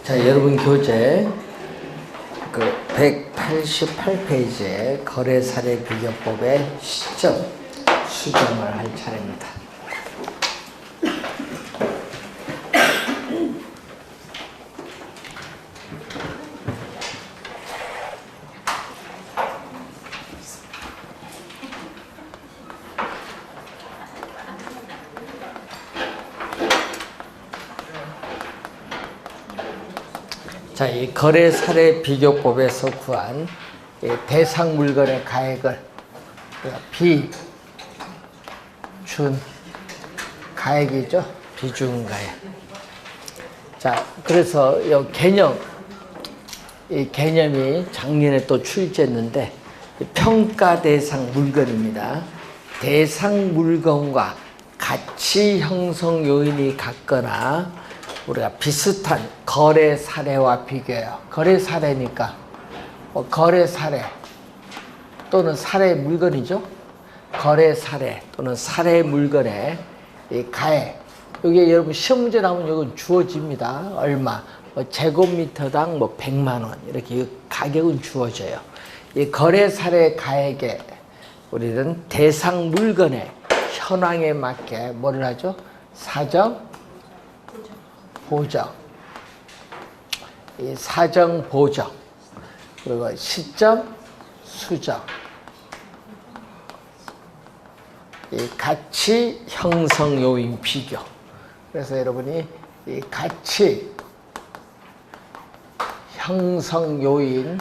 자, 여러분 교재 그 188페이지에 거래사례 비교법의 시점 수정을 할 차례입니다. 자, 이 거래사례 비교법에서 구한 대상 물건의 가액을 비준 가액이죠. 비준 가액. 자, 그래서 이 개념이 작년에 또 출제했는데 평가 대상 물건입니다. 대상 물건과 가치 형성 요인이 같거나 우리가 비슷한 거래 사례와 비교해요. 거래 사례니까 거래 사례 또는 사례 물건이죠. 거래 사례 또는 사례 물건의 이 가액. 이게 여러분 시험 문제 나오면 이건 주어집니다. 얼마? 제곱미터당 100만 원 이렇게 가격은 주어져요. 이 거래 사례 가액에 우리는 대상 물건의 현황에 맞게 뭐를 하죠? 사정 보정, 이 사정 보정, 그리고 시점 수정, 이 가치 형성 요인 비교. 그래서 여러분이 이 가치 형성 요인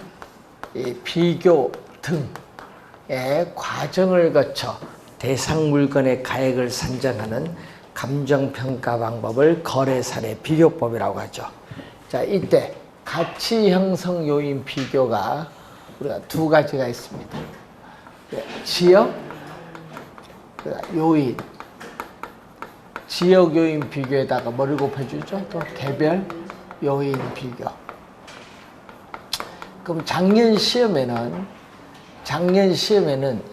이 비교 등의 과정을 거쳐 대상 물건의 가액을 산정하는 감정평가 방법을 거래사례 비교법이라고 하죠. 자, 이때 가치 형성 요인 비교가 우리가 두 가지가 있습니다. 지역 요인, 지역 요인 비교에다가 뭐를 곱해주죠? 또 개별 요인 비교. 그럼 작년 시험에는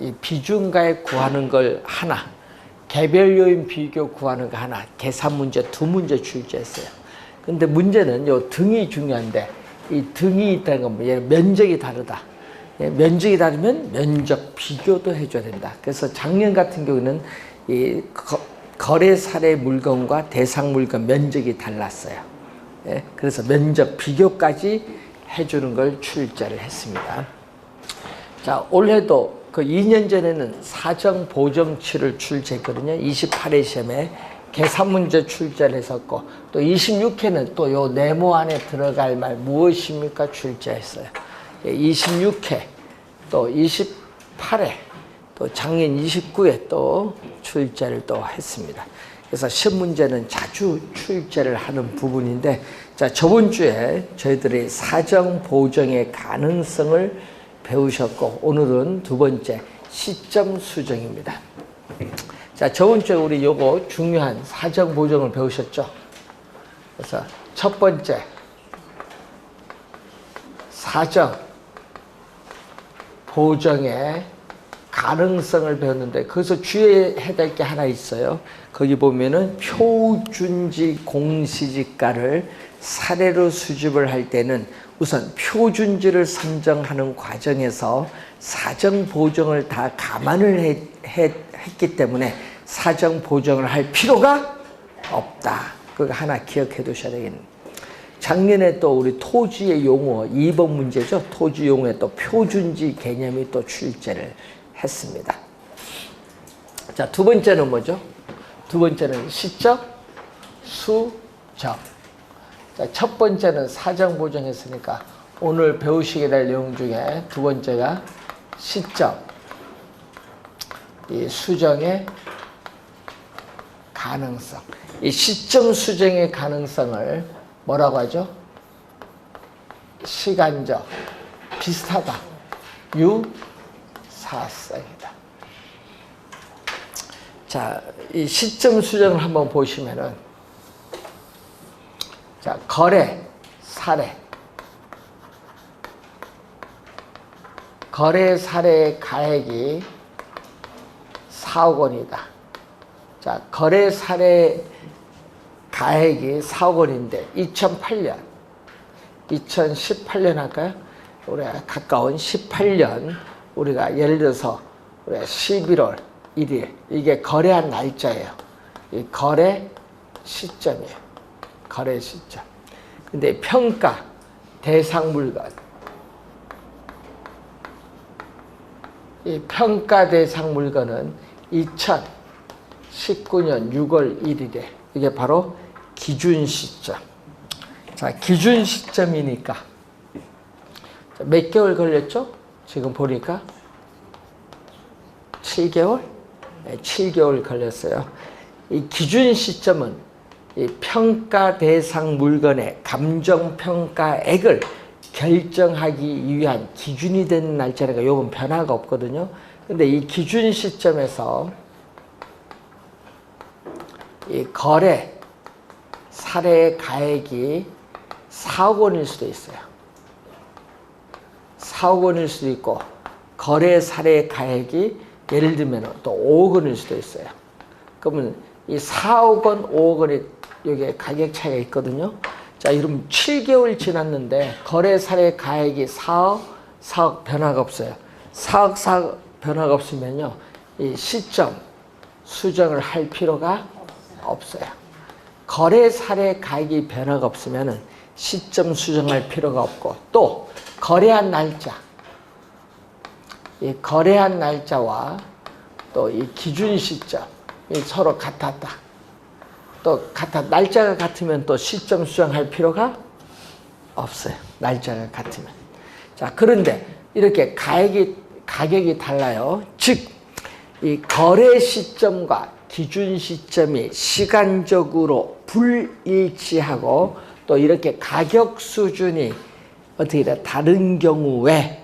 이 비중가액 구하는 걸 하나, 개별 요인 비교 구하는 거 하나, 계산 문제 2문제 출제했어요. 근데 문제는 요 등이 중요한데, 이 등이 있다는 건 뭐예요? 면적이 다르다. 면적이 다르면 면적 비교도 해줘야 된다. 그래서 작년 같은 경우는 이 거래 사례 물건과 대상 물건 면적이 달랐어요. 그래서 면적 비교까지 해주는 걸 출제를 했습니다. 자, 올해도 그 2년 전에는 사정 보정치를 출제했거든요. 28회 시험에 계산 문제 출제를 했었고, 또 26회는 또 요 네모 안에 들어갈 말 무엇입니까? 출제했어요. 26회, 또 28회, 또 작년 29회 또 출제를 또 했습니다. 그래서 시험 문제는 자주 출제를 하는 부분인데, 자, 저번 주에 저희들이 사정 보정의 가능성을 배우셨고, 오늘은 두 번째 시점 수정입니다. 자, 저번 주에 우리 요거 중요한 사정 보정을 배우셨죠? 그래서 첫 번째 사정 보정의 가능성을 배웠는데, 거기서 주의해야 될 게 하나 있어요. 거기 보면은 표준지 공시지가를 사례로 수집을 할 때는 우선 표준지를 선정하는 과정에서 사정 보정을 다 감안을 했기 때문에 사정 보정을 할 필요가 없다. 그거 하나 기억해 두셔야 되겠네요. 작년에 또 우리 토지의 용어 2번 문제죠. 토지 용어에 또 표준지 개념이 또 출제를 했습니다. 자, 두 번째는 뭐죠? 두 번째는 시점 수정. 자, 첫 번째는 사정 보정했으니까 오늘 배우시게 될 내용 중에 두 번째가 시점, 이 수정의 가능성. 이 시점 수정의 가능성을 뭐라고 하죠? 시간적, 비슷하다, 유사성이다. 자, 이 시점 수정을 한번 보시면은, 자, 거래 사례. 거래 사례 가액이 4억 원이다. 자, 거래 사례 가액이 4억 원인데 2008년 2018년 할까요? 우리가 가까운 18년 우리가 예를 들어서 우리가 11월 1일 이게 거래한 날짜예요. 이 거래 시점이에요. 거래 시점. 근데 평가 대상 물건 이 평가 대상 물건은 2019년 6월 1일에 이게 바로 기준 시점. 자, 기준 시점이니까 몇 개월 걸렸죠? 지금 보니까 7개월? 네, 7개월 걸렸어요. 이 기준 시점은 이 평가 대상 물건의 감정평가액을 결정하기 위한 기준이 되는 날짜니까 요건 변화가 없거든요. 근데 이 기준 시점에서 이 거래 사례 가액이 4억 원일 수도 있어요. 4억 원일 수도 있고 거래 사례 가액이 예를 들면 또 5억 원일 수도 있어요. 그러면 이 4억 원, 5억 원이 여기에 가격 차이가 있거든요. 자, 이러면 7개월 지났는데 거래 사례 가액이 4억 변화가 없어요. 4억 변화가 없으면요, 이 시점 수정을 할 필요가 없어요. 거래 사례 가액이 변화가 없으면은 시점 수정할 필요가 없고, 또 거래한 날짜, 이 거래한 날짜와 또 이 기준 시점 이 서로 같았다. 또 날짜가 같으면 또 시점 수정할 필요가 없어요. 날짜가 같으면. 자, 그런데 이렇게 가격이 달라요. 즉, 이 거래 시점과 기준 시점이 시간적으로 불일치하고 또 이렇게 가격 수준이 어떻게 돼? 다른 경우에는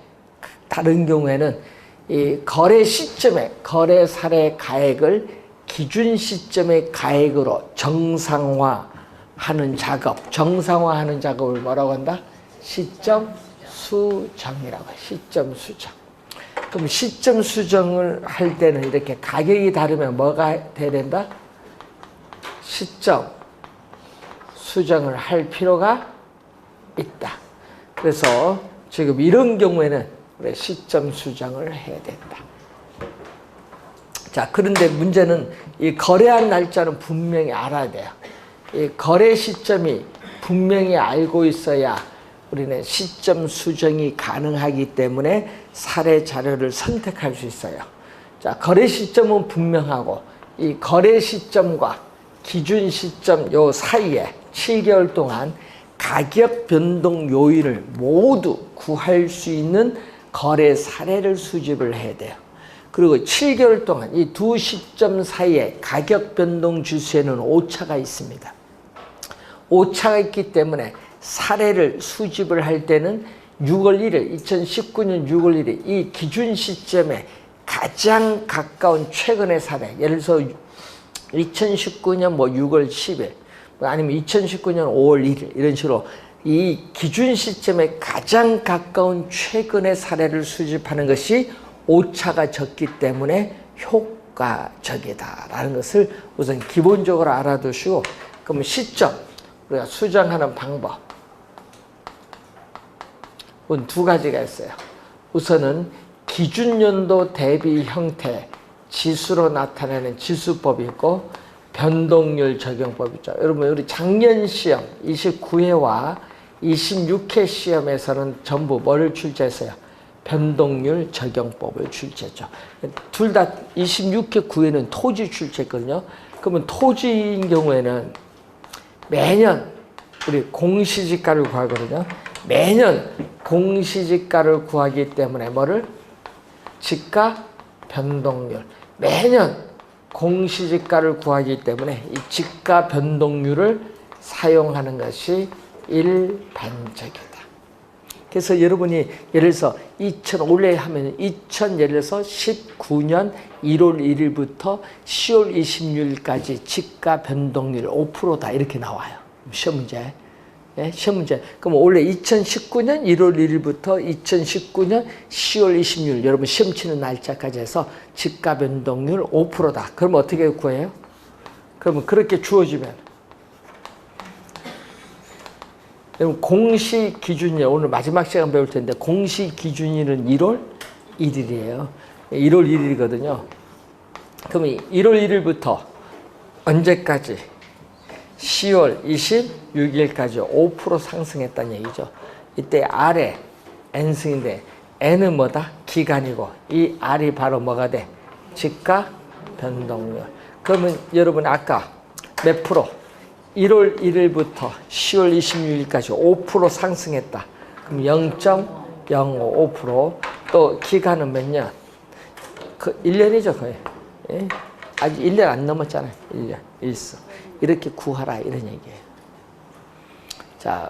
이 거래 시점에 거래 사례 가액을 기준 시점의 가액으로 정상화하는 작업을 뭐라고 한다? 시점 수정이라고 해요. 시점 수정. 그럼 시점 수정을 할 때는 이렇게 가격이 다르면 뭐가 돼야 된다? 시점 수정을 할 필요가 있다. 그래서 지금 이런 경우에는 우리 시점 수정을 해야 된다. 자, 그런데 문제는 이 거래한 날짜는 분명히 알아야 돼요. 이 거래 시점이 분명히 알고 있어야 우리는 시점 수정이 가능하기 때문에 사례 자료를 선택할 수 있어요. 자, 거래 시점은 분명하고 이 거래 시점과 기준 시점 요 사이에 7개월 동안 가격 변동 요인을 모두 구할 수 있는 거래 사례를 수집을 해야 돼요. 그리고 7개월 동안 이 두 시점 사이에 가격 변동 지수에는 오차가 있습니다. 오차가 있기 때문에 사례를 수집을 할 때는 6월 1일, 2019년 6월 1일 이 기준 시점에 가장 가까운 최근의 사례, 예를 들어서 2019년 6월 10일 아니면 2019년 5월 1일 이런 식으로 이 기준 시점에 가장 가까운 최근의 사례를 수집하는 것이 오차가 적기 때문에 효과적이다라는 것을 우선 기본적으로 알아두시고, 그러면 시점 우리가 수정하는 방법은 두 가지가 있어요. 우선은 기준연도 대비 형태 지수로 나타내는 지수법이 있고 변동률 적용법이 있죠. 여러분, 우리 작년 시험 29회와 26회 시험에서는 전부 뭐를 출제했어요? 변동률 적용법을 출제했죠. 둘 다 26회 9회는 토지 출제했거든요. 그러면 토지인 경우에는 매년 우리 공시지가를 구하거든요. 매년 공시지가를 구하기 때문에 뭐를? 지가 변동률. 매년 공시지가를 구하기 때문에 이 지가 변동률을 사용하는 것이 일반적이다. 그래서 여러분이 예를 들어서 올해 하면 예를 들어서 19년 1월 1일부터 10월 26일까지 지가 변동률 5%다 이렇게 나와요. 시험 문제. 네, 시험 문제. 그럼 올해 2019년 1월 1일부터 2019년 10월 26일 여러분 시험 치는 날짜까지 해서 지가 변동률 5%다. 그럼 어떻게 구해요? 그러면 그렇게 주어지면 그럼 공시 기준일, 오늘 마지막 시간 배울 텐데 공시 기준일은 1월 1일이에요. 1월 1일이거든요. 그럼 1월 1일부터 언제까지? 10월 26일까지 5% 상승했다는 얘기죠. 이때 R에 N승인데 N은 뭐다? 기간이고 이 R이 바로 뭐가 돼? 지가 변동률. 그러면 여러분 아까 몇 프로? 1월 1일부터 10월 26일까지 5% 상승했다. 그럼 0.055%. 또 기간은 몇 년? 그 1년이죠 거의. 예? 아직 1년 안 넘었잖아요. 1년. 일서. 이렇게 구하라 이런 얘기예요. 자,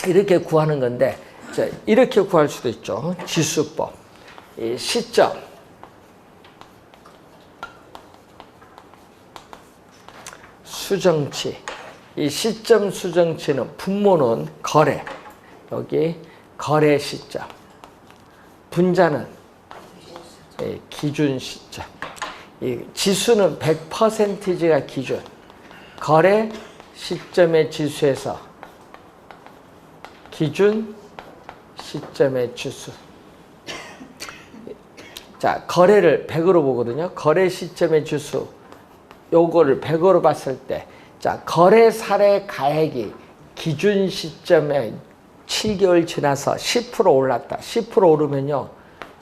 이렇게 구하는 건데 자, 이렇게 구할 수도 있죠. 지수법. 이 시점. 수정치. 이 시점 수정치는 분모는 거래. 여기 거래 시점. 분자는 기준 시점. 이 지수는 100%가 기준. 거래 시점의 지수에서 기준 시점의 지수. 자, 거래를 100으로 보거든요. 거래 시점의 지수. 요거를 100으로 봤을 때, 자, 거래 사례 가액이 기준 시점에 7개월 지나서 10% 올랐다. 10% 오르면요.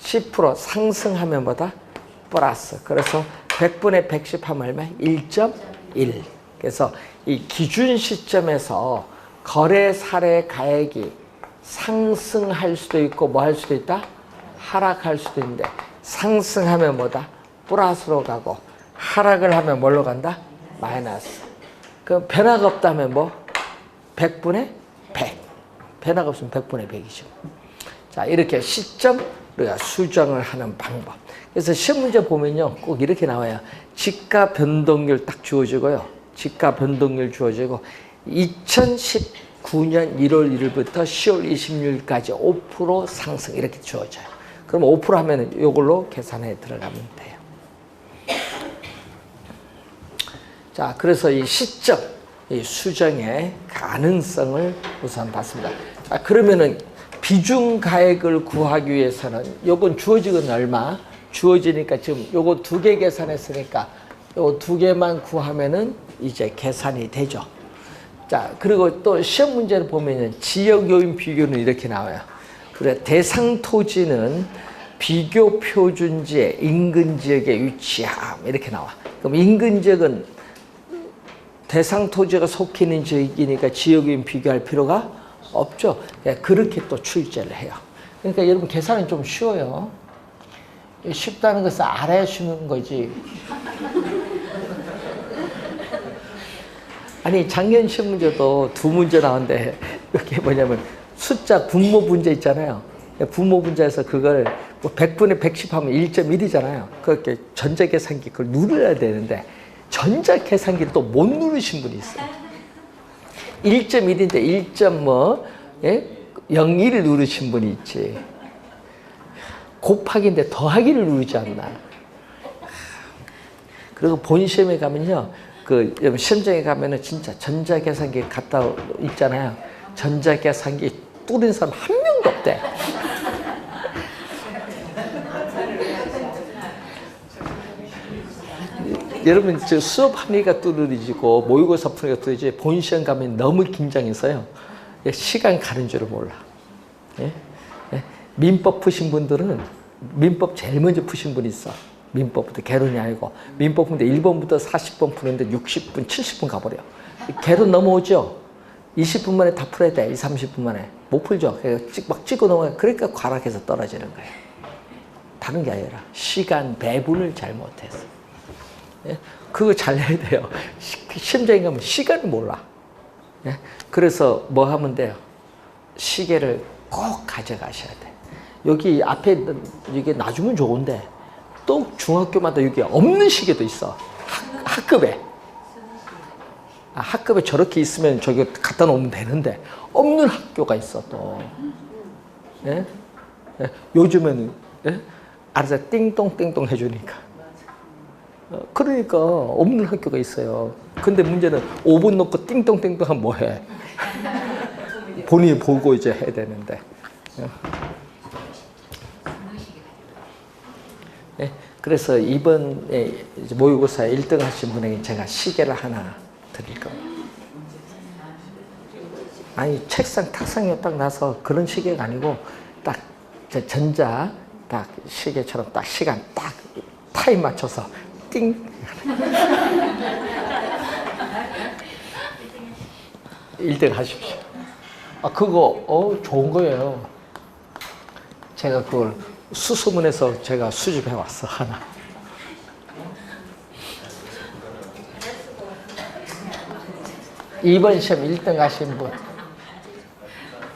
10% 상승하면 뭐다? 플러스. 그래서 100분의 110 하면 얼마? 1.1. 그래서 이 기준 시점에서 거래 사례 가액이 상승할 수도 있고 뭐 할 수도 있다? 하락할 수도 있는데 상승하면 뭐다? 플러스로 가고 하락을 하면 뭘로 간다? 마이너스. 그럼 변화가 없다면 뭐? 100분의 100. 변화가 없으면 100분의 100이죠. 자, 이렇게 시점 우리가 수정을 하는 방법. 그래서 시험 문제 보면요. 꼭 이렇게 나와요. 지가 변동률 딱 주어지고요. 지가 변동률 주어지고 2019년 1월 1일부터 10월 26일까지 5% 상승 이렇게 주어져요. 그럼 5% 하면 이걸로 계산해 들어가면 돼요. 자, 그래서 이 시점, 이 수정의 가능성을 우선 봤습니다. 자, 그러면은 비중 가액을 구하기 위해서는 요건 주어지건 얼마? 주어지니까 지금 요거 2개 계산했으니까 요거 2개만 구하면은 이제 계산이 되죠. 자, 그리고 또 시험 문제를 보면은 지역 요인 비교는 이렇게 나와요. 그래, 대상 토지는 비교 표준지의 인근 지역에 위치함 이렇게 나와. 그럼 인근 지역은 대상 토지가 속해 있는 지역이니까 지역 요인 비교할 필요가 없죠. 그렇게 또 출제를 해요. 그러니까 여러분 계산은 좀 쉬워요. 쉽다는 것은 알아야 쉬운 거지. 아니 작년 시험 문제도 2문제 나왔는데 이게 뭐냐면 숫자 분모 분자 있잖아요. 분모 분자에서 그걸 뭐 100분의 110 하면 1.1이잖아요. 그렇게 전자계산기 그걸 누르야 되는데 전자계산기를 또 못 누르신 분이 있어요. 1.1인데 1.01을 누르신 분이 있지. 곱하기인데 더하기를 누르지 않나. 그리고 본 시험에 가면요. 그 시험장에 가면은 진짜 전자계산기 갖다 있잖아요. 전자계산기 뚫은 사람 한 명도 없대. 여러분 저 수업하니까 뚫어지고 모의고사 푸니까 뚫어지지 본 시험 가면 너무 긴장해서요. 시간 가는 줄을 몰라. 예? 예? 민법 푸신 분들은 민법 제일 먼저 푸신 분이 있어. 민법부터 개론이 아니고 민법 푸는데 1번부터 40번 푸는데 60분, 70분 가버려. 개론 넘어오죠? 20분 만에 다 풀어야 돼. 30분 만에. 못 풀죠? 막 찍고 넘어가. 그러니까 과락해서 떨어지는 거예요. 다른 게 아니라 시간 배분을 잘못해서. 예? 그거 잘 내야 돼요. 시험장에 가면 시간을 몰라. 예? 그래서 뭐 하면 돼요? 시계를 꼭 가져가셔야 돼. 여기 앞에 이게 놔주면 좋은데 또 중학교마다 여기 없는 시계도 있어. 학급에. 학급에 저렇게 있으면 저기 갖다 놓으면 되는데 없는 학교가 있어 또. 예? 예? 요즘에는 예? 알아서 띵동띵동 해주니까. 그러니까 없는 학교가 있어요. 근데 문제는 5분 놓고 띵동띵동 하면 뭐해? 본인이 보고 이제 해야 되는데. 네, 그래서 이번에 모의고사 1등 하신 분에게 제가 시계를 하나 드릴 겁니다. 아니, 책상, 탁상에 딱 나서 그런 시계가 아니고, 딱, 전자, 딱, 시계처럼 딱, 시간 딱, 타임 맞춰서, 띵! 1등 하십시오. 아, 그거, 좋은 거예요. 제가 그걸 수소문해서 제가 수집해 왔어, 하나. 이번 시험 1등 하신 분.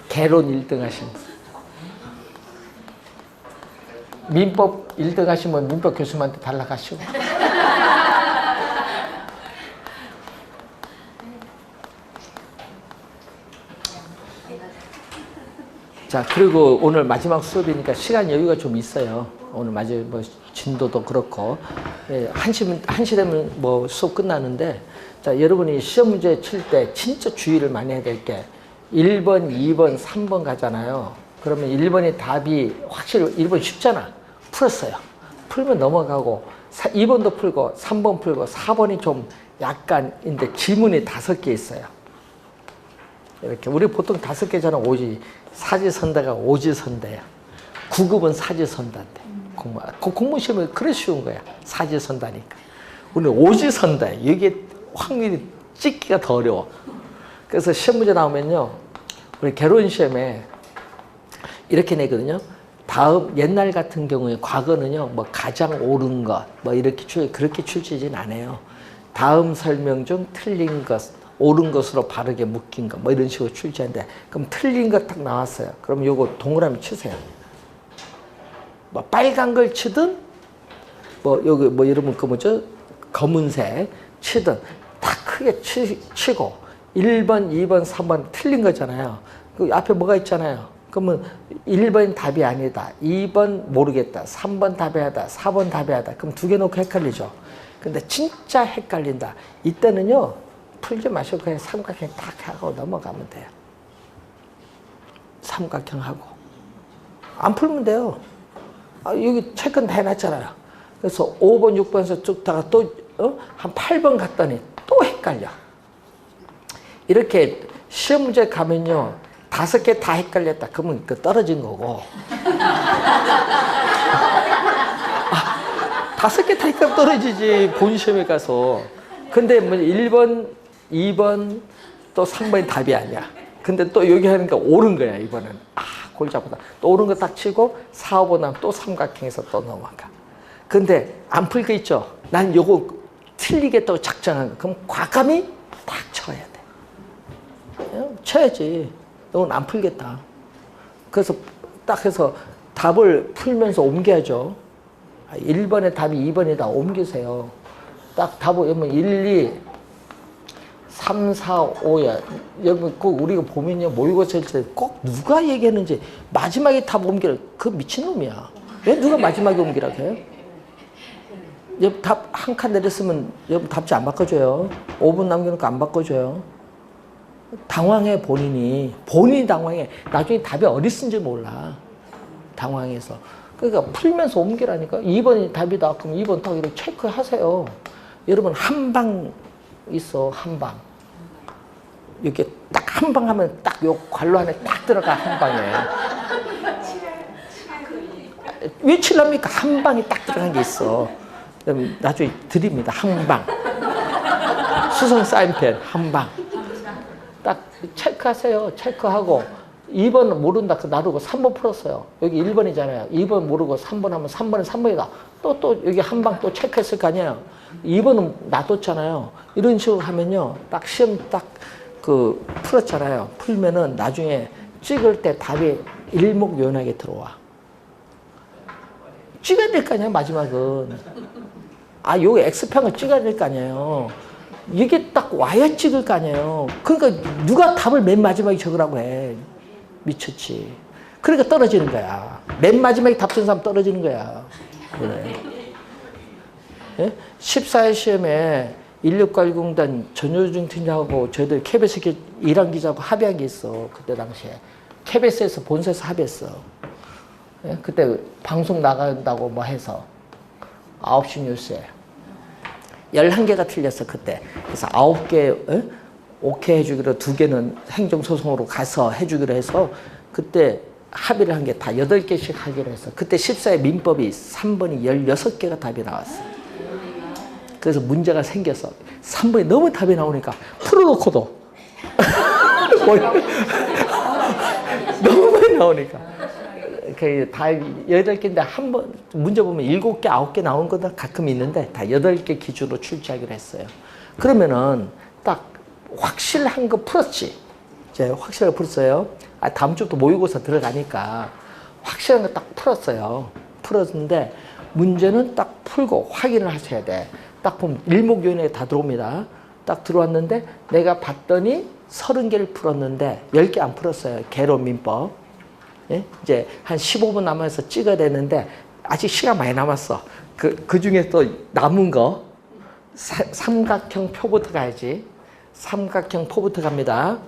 개론 1등 하신 분. 민법 1등 하신 분 민법 교수님한테 달라가시고. 자, 그리고 오늘 마지막 수업이니까 시간 여유가 좀 있어요. 오늘 마지막 뭐 진도도 그렇고. 한 시 되면 뭐 수업 끝나는데, 자, 여러분이 시험 문제 칠 때 진짜 주의를 많이 해야 될 게 1번, 2번, 3번 가잖아요. 그러면 1번이 답이 확실히 1번 쉽잖아. 풀었어요. 풀면 넘어가고 2번도 풀고 3번 풀고 4번이 좀 약간인데 질문이 5개 있어요. 이렇게 우리 보통 5개잖아. 오지. 사지선다가 오지선다야. 9급은 사지선다인데. 공무원 시험은 그래 쉬운 거야. 사지선다니까. 우리는 오지선다야. 이게 확률이 찍기가 더 어려워. 그래서 시험 문제 나오면요, 우리 개론 시험에 이렇게 내거든요. 다음, 옛날 같은 경우에 과거는요, 뭐 가장 옳은 것, 뭐 이렇게 그렇게 출제진 않아요. 다음 설명 중 틀린 것, 옳은 것으로 바르게 묶인 것, 뭐 이런 식으로 출제한대. 그럼 틀린 것 딱 나왔어요. 그럼 요거 동그라미 치세요. 뭐 빨간 걸 치든, 뭐 여기 뭐 여러분 그 뭐죠? 검은색 치든 딱 크게 치고 1번, 2번, 3번 틀린 거잖아요. 그 앞에 뭐가 있잖아요. 그러면 1번 답이 아니다. 2번 모르겠다. 3번 답이 하다. 4번 답이 하다. 그럼 2개 놓고 헷갈리죠. 근데 진짜 헷갈린다. 이때는요, 풀지 마시고 그냥 삼각형 딱 하고 넘어가면 돼요. 삼각형 하고. 안 풀면 돼요. 아, 여기 체크는 다 해놨잖아요. 그래서 5번, 6번에서 쭉 다가 또, 한 8번 갔더니 또 헷갈려. 이렇게 시험 문제 가면요, 5개 다 헷갈렸다. 그러면 그 떨어진 거고. 5개 다 헷갈리면 떨어지지, 본 시험에 가서. 근데 뭐 1번, 2번, 또 3번이 답이 아니야. 근데 또 여기 하니까 옳은 거야, 이번엔. 아, 골잡하다. 또 옳은 거 딱 치고 4, 5번 하면 또 삼각형에서 또 넘어가. 근데 안 풀 거 있죠? 난 요거 틀리겠다고 작정한 거. 그럼 과감히 딱 쳐야 돼. 쳐야지. 이건 안 풀겠다. 그래서 딱 해서 답을 풀면서 옮겨야죠. 1번의 답이 2번에다 옮기세요. 딱 답을 여러분 1, 2, 3, 4, 5야. 여러분 꼭 우리가 보면요, 모의고사 칠 때 꼭 누가 얘기했는지 마지막에 답 옮기라. 그 미친놈이야. 왜 누가 마지막에 옮기라고 해요? 여러분 답 한 칸 내렸으면 여러분 답지 안 바꿔줘요. 5분 남겨놓고 안 바꿔줘요. 당황해, 본인이 당황해. 나중에 답이 어디 쓴지 몰라. 당황해서. 그러니까 풀면서 옮기라니까. 2번이 답이다. 그럼 2번 딱 이렇게 체크하세요. 여러분 한 방 있어, 한 방. 이렇게 딱 한 방 하면 딱 요 관로 안에 딱 들어가, 한 방에. 왜 칠랍니까? 한 방이 딱 들어간 게 있어. 그럼 나중에 드립니다. 한 방. 수성 사인펜 한 방. 딱 체크하세요. 체크하고 2번 모른다. 그 놔두고 3번 풀었어요. 여기 1번이잖아요. 2번 모르고 3번 하면 3번은 3번이다. 또 여기 한 방 또 체크했을 거 아니에요. 2번은 놔뒀잖아요. 이런 식으로 하면요, 딱 시험 딱 그 풀었잖아요. 풀면은 나중에 찍을 때 답이 일목요연하게 들어와. 찍어야 될 거 아니야, 마지막은. 아, 요 X평을 찍어야 될 거 아니에요. 이게 딱 와야 찍을 거 아니에요. 그러니까 누가 답을 맨 마지막에 적으라고 해. 미쳤지. 그러니까 떨어지는 거야. 맨 마지막에 답 쓴 사람 떨어지는 거야. 그래. 예? 14회 시험에 인력관리공단 전효중 팀장하고 저희들 KBS 일한 기자하고 합의한 게 있어. 그때 당시에. KBS에서 본사에서 합의했어. 예? 그때 방송 나간다고 뭐 해서 9시 뉴스에 11개가 틀렸어 그때. 그래서 9개 오케이 해주기로 2개는 행정소송으로 가서 해주기로 해서 그때 합의를 한 게 다 8개씩 하기로 했어. 그때 14회 민법이 3번이 16개가 답이 나왔어. 그래서 문제가 생겼어. 3번이 너무 답이 나오니까 풀어놓고도 너무 많이 나오니까 다 8개인데 한 번 문제 보면 7개, 9개 나온 거다 가끔 있는데 다 8개 기준으로 출제하기로 했어요. 그러면은 딱 확실한 거 풀었지. 이제 확실하게 풀었어요. 다음 주부터 모의고사 들어가니까 확실한 거 딱 풀었어요. 풀었는데 문제는 딱 풀고 확인을 하셔야 돼. 딱 보면 일목요연에 다 들어옵니다. 딱 들어왔는데 내가 봤더니 30개를 풀었는데 10개 안 풀었어요. 개론민법. 예? 이제 한 15분 남아서 찍어야 되는데 아직 시간 많이 남았어. 그 중에 또 남은 거 삼각형 표부터 가야지. 삼각형 표부터 갑니다.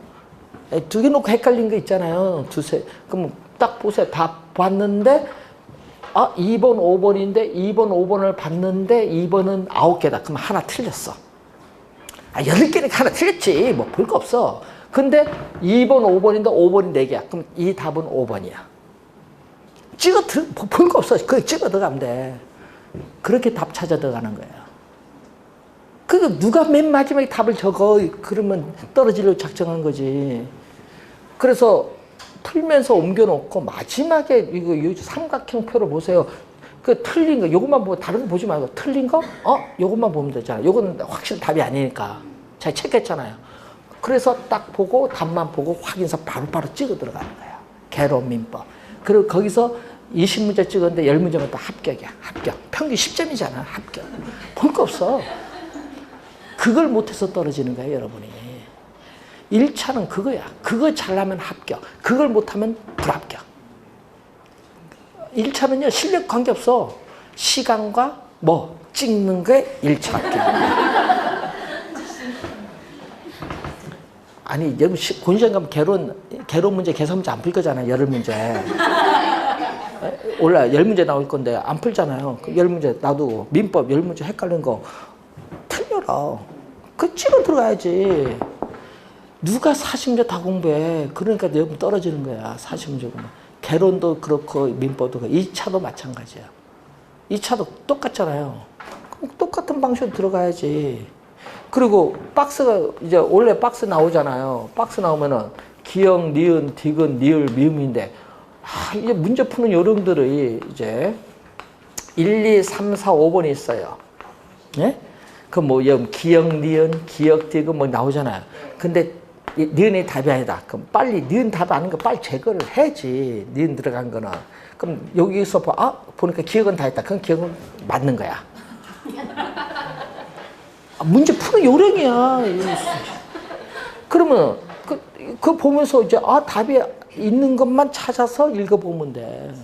2개 놓고 헷갈린 거 있잖아요. 그럼 딱 보세요. 다 봤는데 2번, 5번인데 2번, 5번을 봤는데 2번은 9개다. 그럼 하나 틀렸어. 8개니까 하나 틀렸지. 뭐 볼 거 없어. 근데 2번, 5번인데 5번이 4개야. 그럼 이 답은 5번이야. 볼 거 없어. 그냥 찍어 들어가면 돼. 그렇게 답 찾아 들어가는 거야. 누가 맨 마지막에 답을 적어. 그러면 떨어지려고 작정한 거지. 그래서 풀면서 옮겨놓고 마지막에 이거 삼각형 표를 보세요. 그 틀린 거, 요것만 보고 다른 거 보지 말고 틀린 거? 요것만 보면 되잖아. 요거는 확실히 답이 아니니까. 잘 체크했잖아요. 그래서 딱 보고 답만 보고 확인서 바로바로 찍어 들어가는 거야. 개론민법. 그리고 거기서 20문제 찍었는데 10문제면 또 합격이야. 합격. 평균 10점이잖아. 합격. 볼 거 없어. 그걸 못해서 떨어지는 거예요, 여러분이. 1차는 그거야. 그거 잘하면 합격. 그걸 못하면 불합격. 1차는요, 실력 관계없어. 시간과 뭐 찍는 게 1차 합격. 아니, 여러분, 고시장 가면 개론 문제, 계산 문제 안 풀 거잖아요, 10문제. 원래 10문제 나올 건데 안 풀잖아요. 10문제 놔두고 민법 10문제 헷갈린 거 틀려라. 그 찍어 들어가야지. 누가 40문제 다 공부해. 그러니까 여러분 떨어지는 거야. 40문제 공부. 개론도 그렇고 민법도 그렇고 2차도 마찬가지야. 2차도 똑같잖아요. 그럼 똑같은 방식으로 들어가야지. 그리고 박스가 이제 원래 박스 나오잖아요. 박스 나오면은 기역, 니은, 디귿, 니을, 미음인데 이제 문제 푸는 요령들이 이제 1, 2, 3, 4, 5번이 있어요. 예? 그 뭐 기역, 니은, 기역, 디귿 뭐 나오잖아요. 근데 니은이 답이 아니다. 그럼 빨리 니은 답 아닌 거 빨리 제거를 해야지. 니은 들어간 거는. 그럼 여기서 보니까 기억은 다 했다. 그럼 기억은 맞는 거야. 문제 푸는 요령이야. 그러면 그 보면서 이제 답이 있는 것만 찾아서 읽어보면 돼.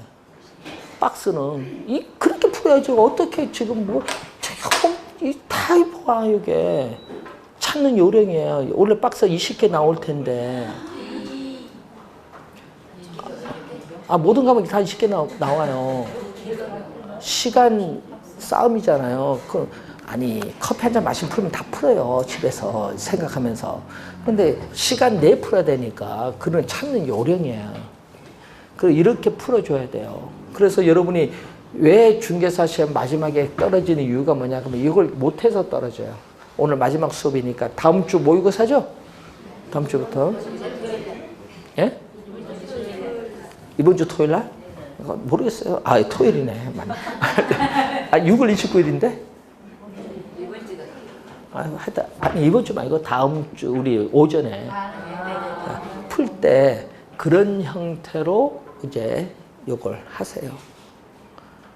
박스는 그렇게 풀어야지. 어떻게 지금 다 봐, 이게. 찾는 요령이에요. 원래 박스 20개 나올 텐데. 모든 과목이 다 20개 나와요. 시간 싸움이잖아요. 아니, 커피 한 잔 마시면 풀면 다 풀어요. 집에서 생각하면서. 근데 시간 내에 풀어야 되니까 그런 찾는 요령이에요. 그리고 이렇게 풀어줘야 돼요. 그래서 여러분이 왜 중개사 시험 마지막에 떨어지는 이유가 뭐냐 그러면 이걸 못해서 떨어져요. 오늘 마지막 수업이니까 다음 주 모의고사죠? 다음 주부터. 예? 이번 주 토요일 날? 모르겠어요. 토요일이네. 6월 29일인데? 아니, 이번 주 말고 다음 주 우리 오전에 풀 때 그런 형태로 이제 요걸 하세요.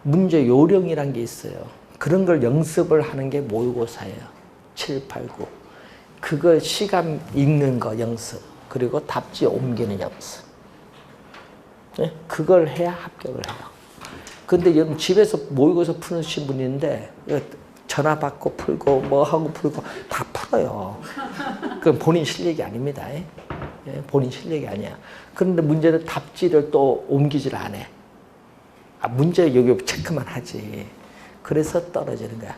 문제 요령이란 게 있어요. 그런 걸 연습을 하는 게 모의고사예요. 7, 8, 9. 그거 시간 읽는 거 연습. 그리고 답지 옮기는 연습. 네? 그걸 해야 합격을 해요. 근데 여러분 집에서 모의고사 푸신 분인데 전화 받고 풀고 뭐 하고 풀고 다 풀어요. 그건 본인 실력이 아닙니다. 본인 실력이 아니야. 그런데 문제는 답지를 또 옮기질 않아. 문제 여기 체크만 하지. 그래서 떨어지는 거야.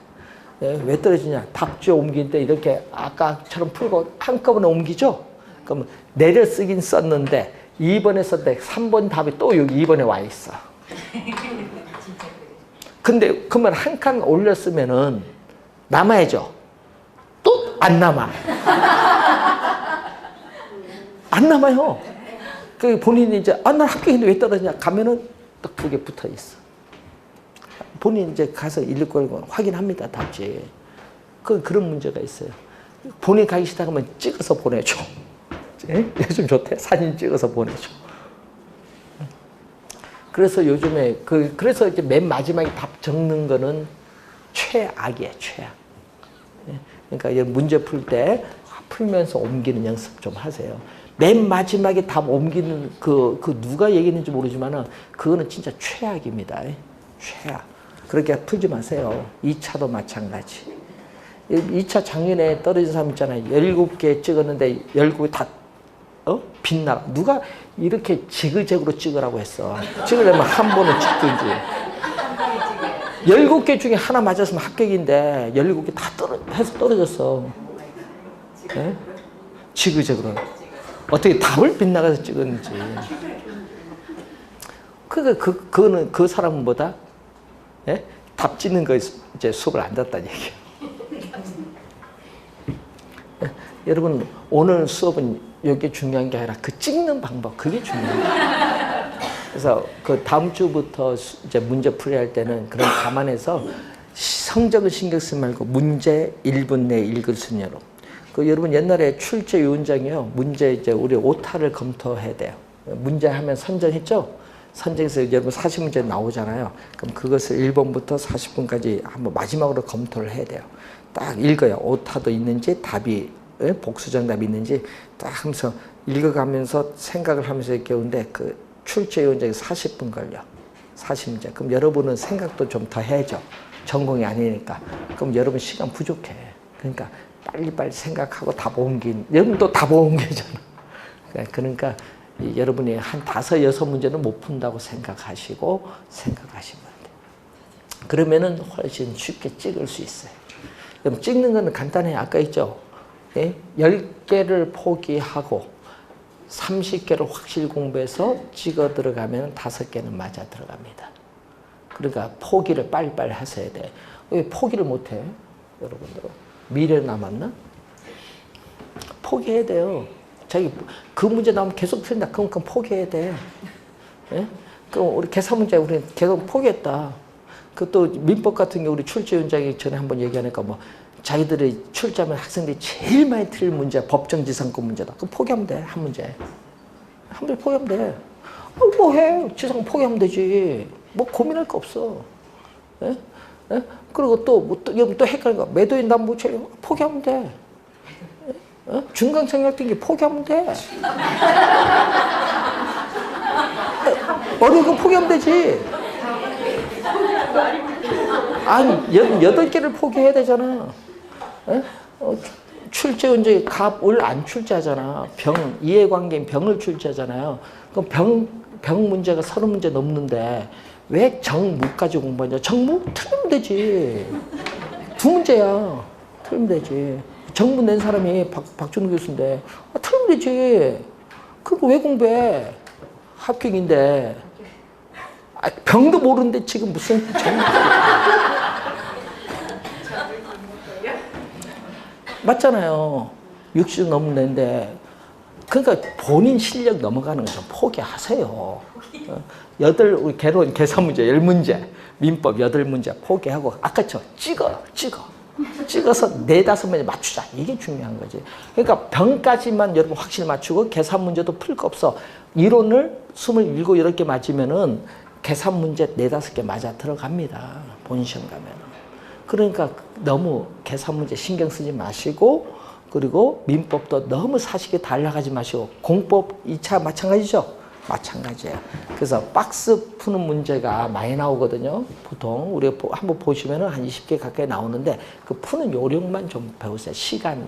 왜 떨어지냐? 답지 옮길 때 이렇게 아까처럼 풀고 한꺼번에 옮기죠? 그럼 내려 쓰긴 썼는데 2번에 썼는데 3번 답이 또 여기 2번에 와 있어. 근데 그러면 한 칸 올렸으면은 남아야죠. 또 안 남아. 안 남아요. 그 본인이 이제 난 합격했는데 왜 떨어지냐? 가면은 딱 두 개 붙어 있어. 본인 이제 가서 읽을 걸 확인합니다. 답지. 그런 문제가 있어요. 본인 가기 시작하면 찍어서 보내줘. 요즘 좋대. 사진 찍어서 보내줘. 그래서 요즘에 그래서 이제 맨 마지막에 답 적는 거는 최악이에요. 최악. 그러니까 문제 풀 때 풀면서 옮기는 연습 좀 하세요. 맨 마지막에 답 옮기는 누가 얘기했는지 모르지만은 그거는 진짜 최악입니다. 최악. 그렇게 풀지 마세요. 2차도 마찬가지. 2차 작년에 떨어진 사람 있잖아요. 17개 찍었는데 17개 다 빛나. 누가 이렇게 지그재그로 찍으라고 했어. 찍으려면 한 번은 찍든지. 17개 중에 하나 맞았으면 합격인데 17개 다 해서 떨어졌어. 네? 지그재그로. 어떻게 답을 빗나가서 찍었는지. 그거는 그 사람은 뭐다? 예? 답 찍는 거 이제 수업을 안 듣다는 얘기예요. 여러분 오늘 수업은 이게 중요한 게 아니라 그 찍는 방법 그게 중요해요. 그래서 그 다음 주부터 이제 문제 풀이할 때는 그런 감안해서 성적을 신경 쓰지 말고 문제 1분 내에 읽을 수 있는 여러분. 여러분 옛날에 출제 위원장이요. 문제 이제 우리 오타를 검토해야 돼요. 문제 하면 선정했죠? 선정해서 여러분 40문제 나오잖아요. 그럼 그것을 1번부터 40번까지 한번 마지막으로 검토를 해야 돼요. 딱 읽어요. 오타도 있는지 답이 복수 정답이 있는지 딱 하면서 읽어가면서 생각을 하면서 이렇게 오는데 그 출제 위원장이 40분 걸려. 40문제. 그럼 여러분은 생각도 좀 더 해야죠. 전공이 아니니까. 그럼 여러분 시간 부족해. 그러니까 빨리빨리 생각하고 답 여러분도 답 옮기잖아. 그러니까 여러분이 한 5, 6문제는 못 푼다고 생각하시면 돼요. 그러면은 훨씬 쉽게 찍을 수 있어요. 그럼 찍는 거는 간단해요. 아까 있죠? 10개를 포기하고 30개를 확실히 공부해서 찍어 들어가면 5개는 맞아 들어갑니다. 그러니까 포기를 빨리빨리 하셔야 돼. 왜 포기를 못해? 여러분들은. 미래 남았나? 포기해야 돼요. 자기 그 문제 나오면 계속 풀린다. 그럼 포기해야 돼. 예? 그럼 우리 계산 문제 우리 계속 포기했다. 그 또 민법 같은 경우 우리 출제 위원장이 전에 한번 얘기하니까 뭐 자기들이 출제하면 학생들이 제일 많이 틀릴 문제 법정지상권 문제다. 그럼 포기하면 돼. 한 문제. 한 문제 포기하면 돼. 뭐 해. 지상 포기하면 되지. 뭐 고민할 거 없어. 예? 예? 그리고 또 헷갈린 거. 매도인 담보 처리 포기하면 돼. 예? 중간생략등기 포기하면 돼. 어려운 거 포기하면 되지. 아니, 8개를 포기해야 되잖아. 예? 출제 운전이 갑을 안 출제하잖아. 이해관계인 병을 출제하잖아요. 그럼 병 문제가 30문제 넘는데 왜 정무까지 공부하냐? 정무 틀리면 되지. 2문제야. 틀리면 되지. 정무 낸 사람이 박준우 교수인데 틀리면 되지. 그거 왜 공부해? 합격인데. 병도 모르는데 지금 무슨 정무. 맞잖아요. 60 넘는데. 그러니까 본인 실력 넘어가는 거 좀 포기하세요. 우리 계산 문제 10문제, 민법 8문제 포기하고 아까처럼 찍어서 4, 5문제 맞추자. 이게 중요한 거지. 그러니까 병까지만 여러분 확실히 맞추고 계산 문제도 풀 거 없어. 이론을 27, 8개 맞으면은 계산 문제 4, 5개 맞아 들어갑니다. 본 시험 가면은. 그러니까 너무 계산 문제 신경 쓰지 마시고 그리고 민법도 너무 사식에 달라가지 마시고 공법 2차 마찬가지죠. 마찬가지예요. 그래서 박스 푸는 문제가 많이 나오거든요. 보통 우리가 한번 보시면은 한 20개 가까이 나오는데 그 푸는 요령만 좀 배우세요. 시간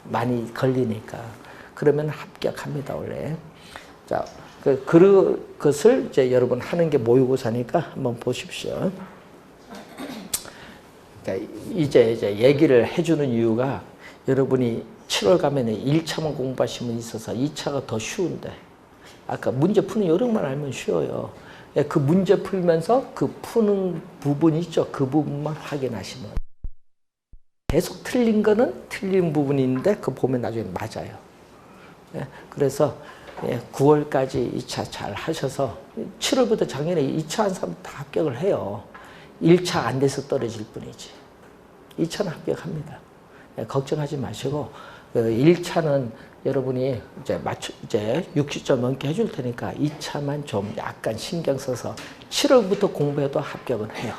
많이 걸리니까. 그러면 합격합니다, 원래. 자, 그것을 이제 여러분 하는 게 모의고사니까 한번 보십시오. 그러니까 이제 얘기를 해주는 이유가 여러분이 7월 가면 1차만 공부하시면 있어서 2차가 더 쉬운데 아까 문제 푸는 요령만 알면 쉬워요. 그 문제 풀면서 그 푸는 부분 있죠. 그 부분만 확인하시면 계속 틀린 거는 틀린 부분인데 그 보면 나중에 맞아요. 그래서 9월까지 2차 잘 하셔서 7월부터 작년에 2차 한 사람 다 합격을 해요. 1차 안 돼서 떨어질 뿐이지. 2차는 합격합니다. 걱정하지 마시고 1차는 여러분이 이제 60점 넘게 해줄 테니까 2차만 좀 약간 신경 써서 7월부터 공부해도 합격은 해요.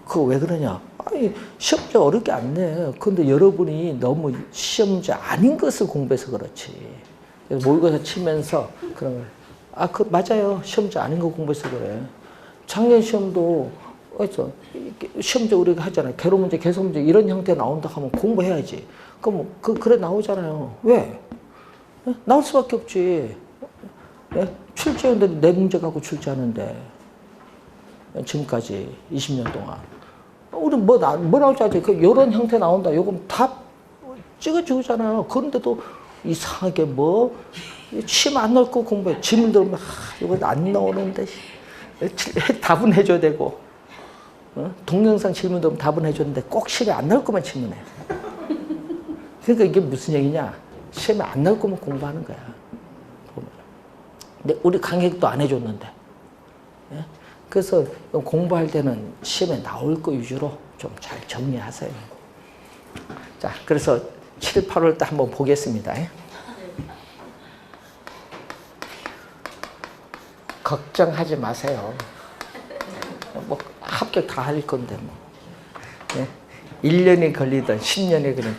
그거 왜 그러냐? 아니, 시험지 어렵게 안 내. 근데 여러분이 너무 시험지 아닌 것을 공부해서 그렇지. 모의고사 치면서 그런 걸. 맞아요. 시험지 아닌 거 공부해서 그래. 작년 시험도 시험지 우리가 하잖아요. 개로 문제, 개수 문제 이런 형태 나온다 하면 공부해야지. 그럼 그래 나오잖아요. 왜? 나올 수밖에 없지. 출제했는데 내 문제 갖고 출제하는데 지금까지 20년 동안 우리 뭐 나올지 알지? 이런 형태 나온다. 요건 다 찍어주잖아요. 그런데도 이상하게 침 안 넣고 공부해. 질문 들으면 이거 안 나오는데 답은 해줘야 되고. 동영상 질문 들으면 답은 해줬는데 꼭 시험에 안 나올 것만 질문해. 그러니까 이게 무슨 얘기냐? 시험에 안 나올 거면 공부하는 거야. 근데 우리 강의도 안 해줬는데. 그래서 공부할 때는 시험에 나올 거 위주로 좀 잘 정리하세요. 자, 그래서 7, 8월 때 한번 보겠습니다. 걱정하지 마세요. 합격 다 할 건데 1년이 걸리든 10년이 걸리든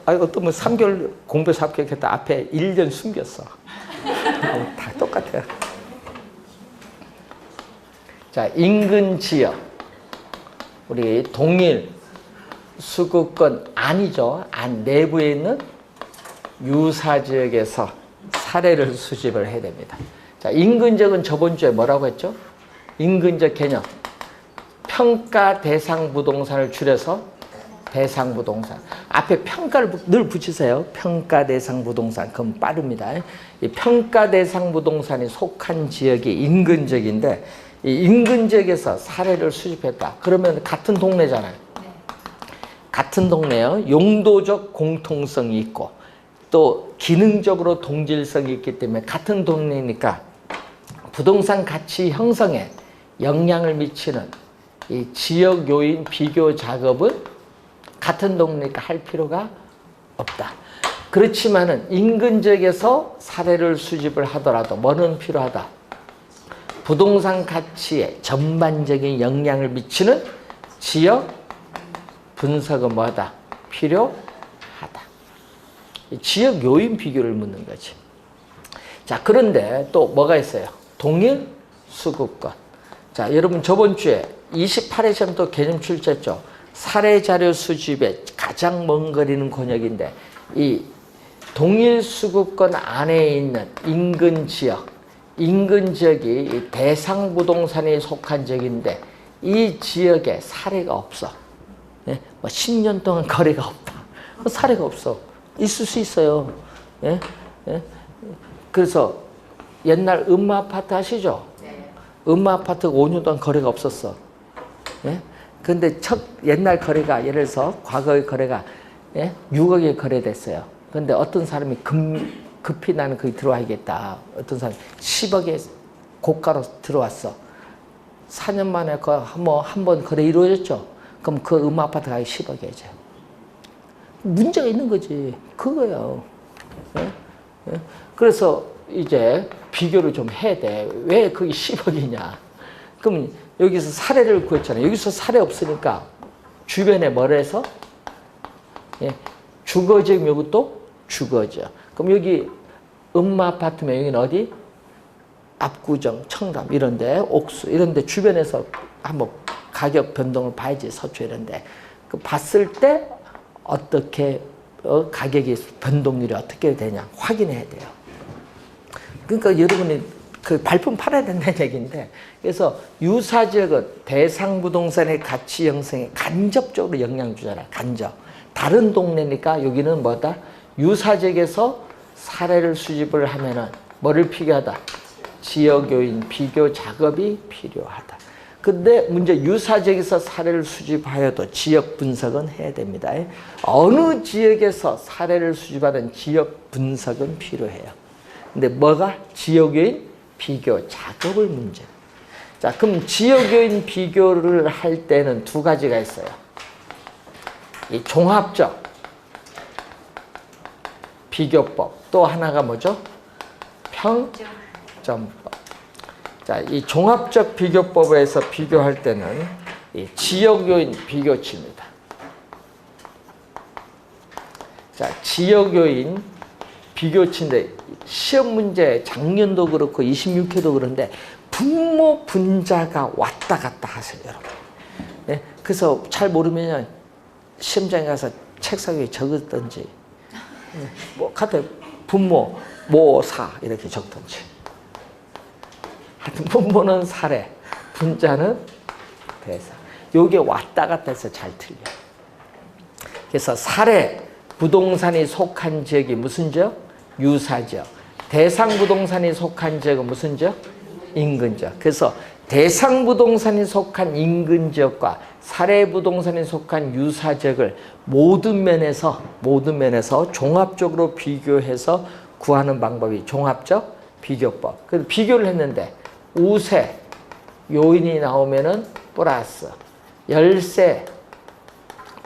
어떤 분 3개월 공부해서 합격했다 앞에 1년 숨겼어. 다 똑같아요. 자, 인근 지역 우리 동일 수급권 아니죠. 안 내부에 있는 유사 지역에서 사례를 수집을 해야 됩니다. 자, 인근 지역은 저번 주에 뭐라고 했죠? 인근 지역 개념. 평가 대상 부동산을 줄여서 대상 부동산. 앞에 평가를 늘 붙이세요. 평가 대상 부동산. 그럼 빠릅니다. 이 평가 대상 부동산이 속한 지역이 인근 지역인데 이 인근 지역에서 사례를 수집했다. 그러면 같은 동네잖아요. 같은 동네요. 용도적 공통성이 있고 또 기능적으로 동질성이 있기 때문에 같은 동네니까 부동산 가치 형성에 영향을 미치는 이 지역 요인 비교 작업은 같은 동네니까 할 필요가 없다. 그렇지만은 인근 지역에서 사례를 수집을 하더라도 뭐는 필요하다? 부동산 가치에 전반적인 영향을 미치는 지역 분석은 뭐하다? 필요하다. 지역 요인 비교를 묻는 거지. 자, 그런데 또 뭐가 있어요? 동일 수급권. 자, 여러분 저번 주에 28회 시험도 개념 출제했죠. 사례 자료 수집에 가장 먼 거리는 권역인데 이 동일 수급권 안에 있는 인근 지역, 인근 지역이 대상 부동산에 속한 지역인데 이 지역에 사례가 없어. 10년 동안 거래가 없다. 사례가 없어. 있을 수 있어요. 그래서 옛날 음마아파트 아시죠? 음마아파트가 5년 동안 거래가 없었어. 근데 옛날 거래가 예를 들어서 과거의 거래가 6억에 거래됐어요. 근데 어떤 사람이 급히 나는 거기 들어와야겠다. 어떤 사람이 10억에 고가로 들어왔어. 4년 만에 한 번 거래 이루어졌죠. 그럼 그 음아파트 가격이 10억이죠. 문제가 있는 거지. 그거예요. 그래서 이제 비교를 좀 해야 돼. 왜 그게 10억이냐. 그럼 여기서 사례를 구했잖아요. 여기서 사례 없으니까 주변에 뭘 해서? 예, 주거지면 이것도 주거죠. 그럼 여기 음마 아파트면 여기는 어디? 압구정, 청담 이런데, 옥수 이런데 주변에서 한번 가격 변동을 봐야지. 서초 이런데. 그 봤을 때 어떻게 가격이 변동률이 어떻게 되냐 확인해야 돼요. 그러니까 여러분이 그 발품 팔아야 된다는 얘기인데, 그래서 유사지역은 대상 부동산의 가치 형성에 간접적으로 영향 주잖아요. 간접. 다른 동네니까 여기는 뭐다? 유사지역에서 사례를 수집을 하면은 뭐를 필요하다? 지역 요인 비교 작업이 필요하다. 근데 문제 유사지역에서 사례를 수집하여도 지역 분석은 해야 됩니다. 어느 지역에서 사례를 수집하는 지역 분석은 필요해요. 근데 뭐가? 지역 요인 비교 작업을 문제. 자, 그럼 지역 요인 비교를 할 때는 두 가지가 있어요. 이 종합적 비교법, 또 하나가 뭐죠? 평점법. 자, 이 종합적 비교법에서 비교할 때는 이 지역 요인 비교치입니다. 자, 지역 요인 비교치인데 시험 문제 작년도 그렇고 26회도 그런데 분모 분자가 왔다 갔다 하세요, 여러분. 네? 그래서 잘 모르면 시험장에 가서 책상 위에 적었던지, 뭐 카페 분모 모사 이렇게 적던지. 하여튼 분모는 사례, 분자는 대상. 요게 왔다 갔다 해서 잘 틀려. 그래서 사례 부동산이 속한 지역이 무슨 지역? 유사지역. 대상 부동산이 속한 지역은 무슨 지역? 인근지역. 그래서 대상 부동산이 속한 인근지역과 사례 부동산이 속한 유사지역을 모든 면에서 종합적으로 비교해서 구하는 방법이 종합적 비교법. 그래서 비교를 했는데 우세 요인이 나오면은 플러스, 열세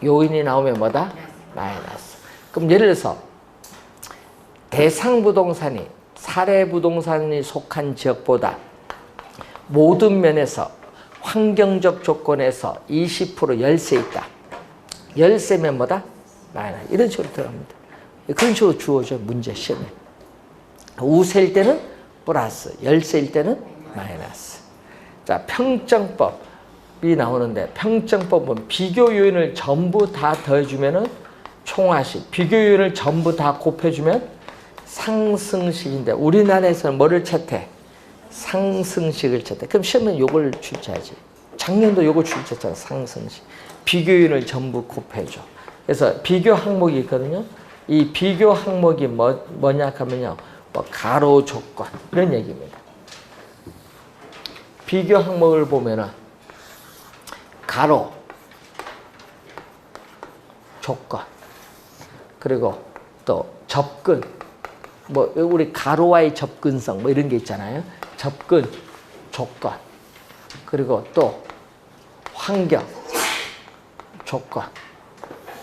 요인이 나오면 뭐다? 마이너스. 그럼 예를 들어서 대상 부동산이 사례 부동산이 속한 지역보다 모든 면에서 환경적 조건에서 20% 열세 있다. 열세면 뭐다? 마이너스. 이런 식으로 들어갑니다. 그런 식으로 주어져 문제 시험에. 우세일 때는 플러스, 열세일 때는 마이너스. 자, 평점법이 나오는데 평점법은 비교 요인을 전부 다 더해주면은 총화식, 비교 요인을 전부 다 곱해주면 상승식인데 우리나라에서는 뭐를 채택? 상승식을 채택. 그럼 시험은 요걸 출제하지. 작년도 요걸 출제했잖아. 상승식. 비교 요인을 전부 곱해줘. 그래서 비교 항목이 있거든요. 이 비교 항목이 뭐냐 하면요, 뭐 가로 조건 이런 얘기입니다. 비교 항목을 보면은 가로, 조건, 그리고 또 접근, 뭐 우리 가로와의 접근성 뭐 이런 게 있잖아요. 접근, 조건, 그리고 또 환경, 조건,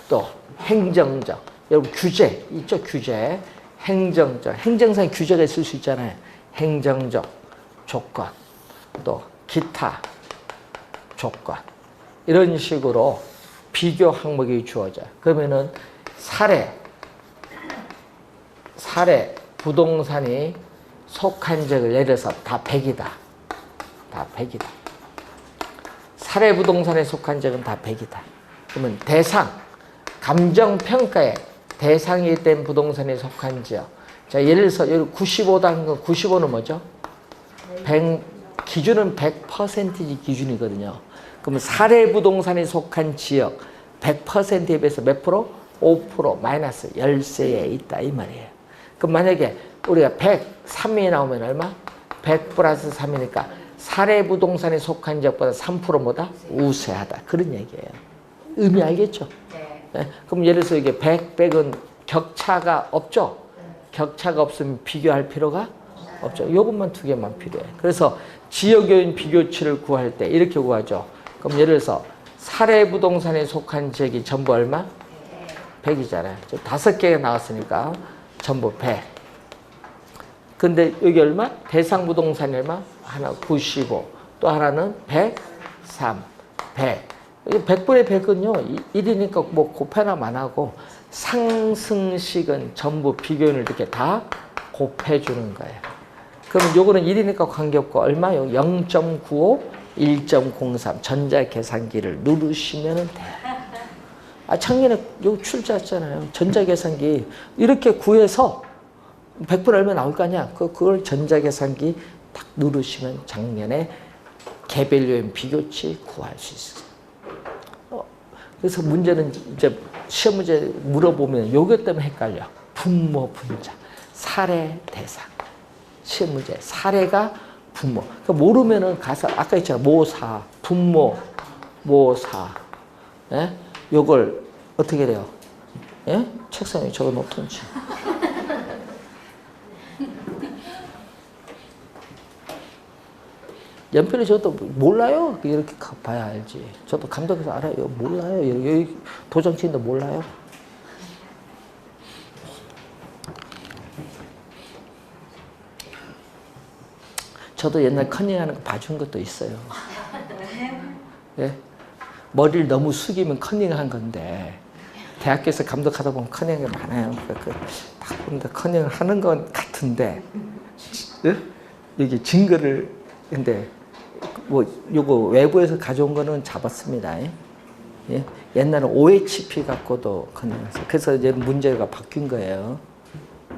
또 행정적, 여러분 규제 있죠? 규제, 행정적, 행정상 규제가 있을 수 있잖아요. 행정적 조건, 또 기타 조건 이런 식으로 비교 항목이 주어져요. 그러면은 사례 부동산이 속한 지역을 예를 들어서 다 100이다. 다 100이다. 사례 부동산에 속한 지역은 다 100이다. 그러면 대상, 감정평가에 대상이 된 부동산에 속한 지역. 자, 예를 들어서 여기 95다는 건 95는 뭐죠? 100, 기준은 100% 기준이거든요. 그러면 사례 부동산에 속한 지역 100%에 비해서 몇 프로? 5% 마이너스 열세에 있다 이 말이에요. 그럼 만약에 우리가 103이 나오면 얼마? 100 플러스 3이니까 사례 부동산에 속한 지역보다 3%보다 우세하다. 그런 얘기예요. 의미 알겠죠? 네. 그럼 예를 들어서 이게 100은 격차가 없죠? 격차가 없으면 비교할 필요가 없죠. 요것만 두 개만 필요해. 그래서 지역요인 비교치를 구할 때 이렇게 구하죠. 그럼 예를 들어서 사례 부동산에 속한 지역이 전부 얼마? 100이잖아요. 5개가 나왔으니까 전부 100. 근데 여기 얼마? 대상 부동산이 얼마? 하나 95. 또 하나는 103, 100. 100분의 100은요, 1이니까 뭐 곱해나 만하고 상승식은 전부 비교연을 이렇게 다 곱해주는 거예요. 그러면 요거는 1이니까 관계없고 얼마요? 0.95, 1.03 전자계산기를 누르시면 돼요. 작년에 요 출제했잖아요. 전자계산기 이렇게 구해서 100분 얼마 나올 거 아니야. 그걸 전자계산기 딱 누르시면 작년에 개별요인 비교치 구할 수 있어요. 그래서 문제는 이제 시험 문제 물어보면 요것 때문에 헷갈려. 분모, 분자, 사례, 대상. 시험 문제 사례가 분모. 그러니까 모르면은 가서 아까 있잖아. 모사, 분모, 모사. 예? 요걸 어떻게 돼요? 예? 책상에 적어 놓던지. 연필에 저도 몰라요. 이렇게 봐야 알지. 저도 감독해서 알아요. 몰라요. 여기 도장 치는데 몰라요. 저도 옛날 커닝하는 거 봐준 것도 있어요. 예? 머리를 너무 숙이면 커닝한 건데 대학교에서 감독하다 보면 커닝이 많아요. 딱 보는데 커닝을 하는 건 같은데 예? 여기 증거를 근데 뭐 요거 외부에서 가져온 거는 잡았습니다. 예? 옛날에 OHP 갖고도 커닝했어요. 그래서 이제 문제가 바뀐 거예요.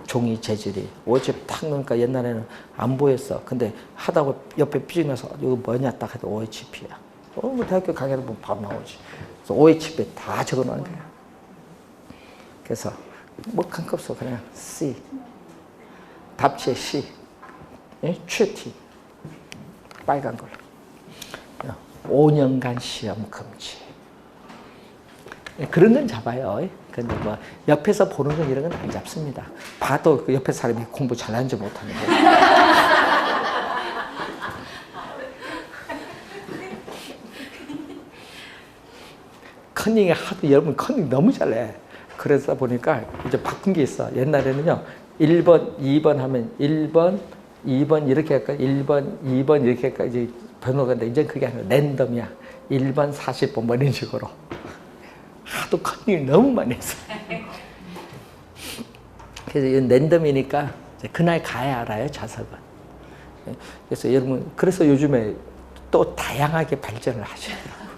종이 재질이 OHP 탁 넣으니까 옛날에는 안 보였어. 근데 하다가 옆에 삐져나서 이거 뭐냐 딱 해도 OHP야. 뭐 대학교 강의를 보면 바로 나오지. 그래서 OHP 다 적어놓은 거야. 그래서 뭐 관계없어. 그냥 C 답지에 C 예? 최T 빨간 걸로 5년간 시험 금지. 그런 건 잡아요. 근데 뭐 옆에서 보는 건 이런 건 안 잡습니다. 봐도 그 옆에 사람이 공부 잘하는지 못하는지. 커닝에 하도 여러분 커닝 너무 잘해. 그러다 보니까 이제 바꾼 게 있어. 옛날에는요 1번, 2번 하면 1번, 2번 이렇게 할까? 1번, 2번 이렇게 할까? 이제 번호가 있는데 이제 그게 아니라 랜덤이야. 1번 40번 뭐 이런 식으로. 하도 커닝을 너무 많이 했어. 그래서 이건 랜덤이니까 그날 가야 알아요, 자석은. 그래서 여러분, 그래서 요즘에 또 다양하게 발전을 하시더라고요.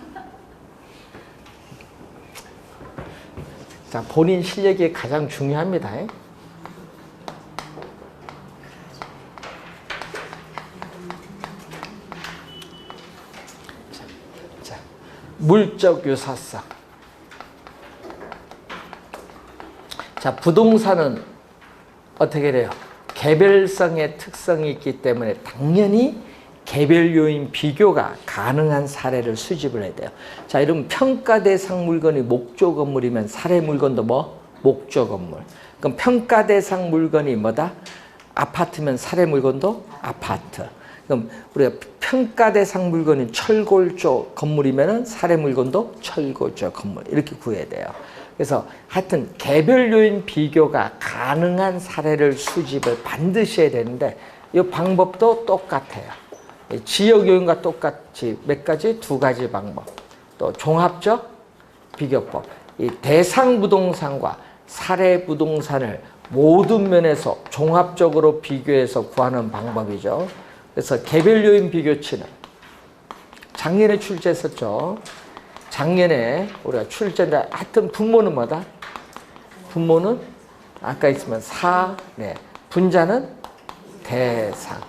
자, 본인 실력이 가장 중요합니다. 자, 물적 유사성. 자, 부동산은 어떻게 돼요? 개별성의 특성이 있기 때문에 당연히 개별 요인 비교가 가능한 사례를 수집을 해야 돼요. 자, 이러면 평가 대상 물건이 목조 건물이면 사례 물건도 뭐? 목조 건물. 그럼 평가 대상 물건이 뭐다? 아파트면 사례 물건도 아파트. 그럼 우리가 평가 대상 물건이 철골조 건물이면 사례 물건도 철골조 건물. 이렇게 구해야 돼요. 그래서 하여튼 개별 요인 비교가 가능한 사례를 수집을 반드시 해야 되는데 이 방법도 똑같아요. 지역 요인과 똑같이 몇 가지? 두 가지 방법. 또 종합적 비교법. 이 대상 부동산과 사례 부동산을 모든 면에서 종합적으로 비교해서 구하는 방법이죠. 그래서 개별 요인 비교치는 작년에 출제했었죠. 작년에 우리가 출제인데 하여튼 분모는 뭐다? 분모는 아까 있으면 사례, 분자는 대상.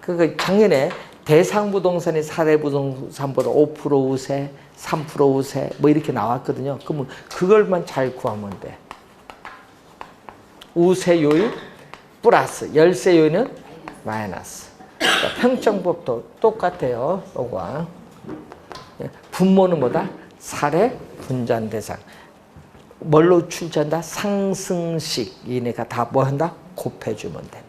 그 작년에 대상 부동산이 사례 부동산보다 5% 우세, 3% 우세 뭐 이렇게 나왔거든요. 그러면 그걸만 잘 구하면 돼. 우세 요인 플러스 열세 요인은 마이너스. 그러니까 평정법도 똑같아요. 요거. 분모는 뭐다? 사례, 분자, 대상. 뭘로 출제한다? 상승식. 얘네가 다 뭐 한다? 곱해주면 된다.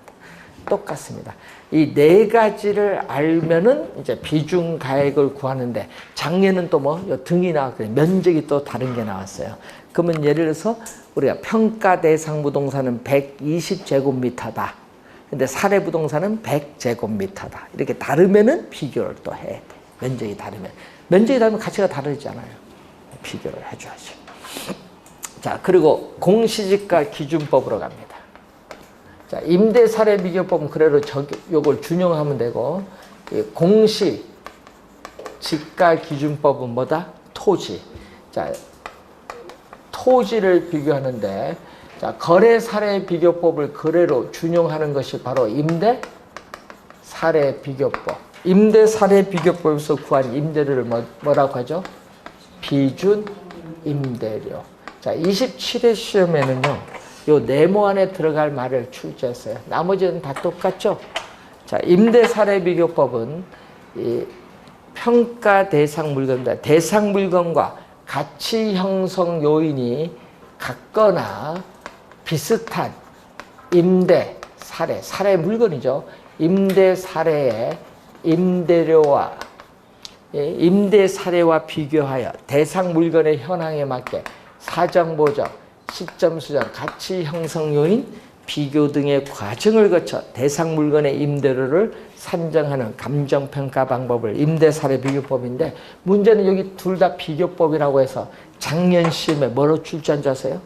똑같습니다. 이 네 가지를 알면은 이제 비중 가액을 구하는데 작년은 또 뭐 등이 나왔거든요. 면적이 또 다른 게 나왔어요. 그러면 예를 들어서 우리가 평가 대상 부동산은 120제곱미터다. 근데 사례 부동산은 100제곱미터다. 이렇게 다르면은 비교를 또 해야 돼. 면적이 다르면. 면적이 다르면 가치가 다르잖아요. 비교를 해줘야지. 자, 그리고 공시지가 기준법으로 갑니다. 자, 임대 사례 비교법은 그대로 요걸 준용하면 되고, 공시 지가 기준법은 뭐다? 토지. 자, 토지를 비교하는데, 자, 거래 사례 비교법을 그대로 준용하는 것이 바로 임대 사례 비교법. 임대 사례 비교법에서 구한 임대료를 뭐라고 하죠? 비준 임대료. 자, 27회 시험에는요, 요 네모 안에 들어갈 말을 출제했어요. 나머지는 다 똑같죠? 자, 임대 사례 비교법은 이 평가 대상 물건입니다. 대상 물건과 가치 형성 요인이 같거나 비슷한 임대 사례, 사례 물건이죠. 임대 사례의 임대료와 임대 사례와 비교하여 대상 물건의 현황에 맞게 사정 보정, 시점 수정, 가치 형성 요인, 비교 등의 과정을 거쳐 대상 물건의 임대료를 산정하는 감정평가 방법을 임대사례 비교법인데, 문제는 여기 둘 다 비교법이라고 해서 작년 시험에 뭐로 출제한 줄 아세요?